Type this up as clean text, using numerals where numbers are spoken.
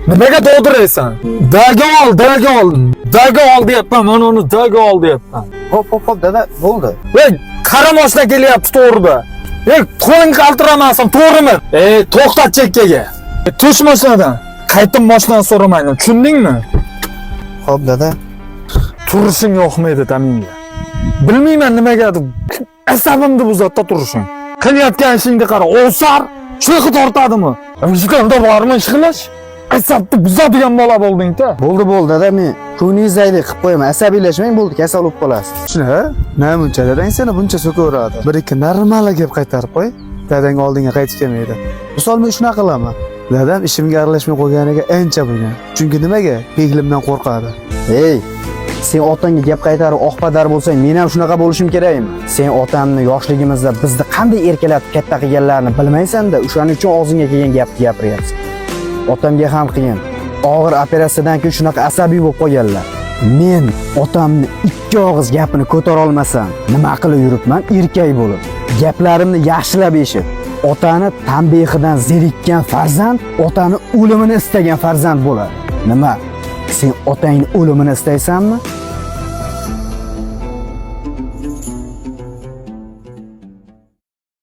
Nimaga dovdiraysan? Daga ol deyapman, mana uni daga ol deyapman. Hop dada, bo'ldi. Ey, qara mashina kelyapti to'g'rida. Ey, qo'ling qaltiramasin, to'g'rimi? Ey, to'xtat chekkaga. Tush mashinadan. Qaytib mashinani so'ramayman, tushundingmi? Hop dada. Turishing yoqmaydi taminga. Bilmayman nimaga deb asabimni buzatda turishing. Qilayotgan ishingga qara, o'sar, shunaqa tortadimi? Vijdonda bormi ish qilish? Asabni buzadigan bola bo'lding-da. Bo'ldi dada, men ko'ningizaylik qilib qo'yaman. Asabiylashmang, bo'ldi, kasal bo'lib qolasiz. Shuna, nima buncha dadang seni buncha so'kaveradi. Bir-ikki normal gap qaytarib qo'y. Dadang oldinga qaytib kelmaydi. Misol men shunaqa qilaman. Dadam ishimga aralashmay qo'yganiga ancha bo'lgan. Chunki nimaga? Peglimdan qo'rqadi. Hey, sen otangga gap qaytarib oqpadar bo'lsang, men ham shunaqa bo'lishim kerakmi? Sen otamni yoshligimizda bizni qanday erkalatib katta qilganlarini bilmaysan-da, o'shaning uchun og'zingga kelgan gapni gapiryapsan. Otamga ham qiyin. Og'ir operatsiyadan keyin shunaqa asabiy bo'lib qolganlar. Men otamni ikki og'iz gapini ko'tara olmasam, nima qilib yuribman? Erkak bo'lib. Gaplarimni yaxshilab eshit. Otani tanbehidan zerikkan farzand, otani o'limini istagan farzand bo'ladi. Nima? Sen otangning o'limini istaysanmi?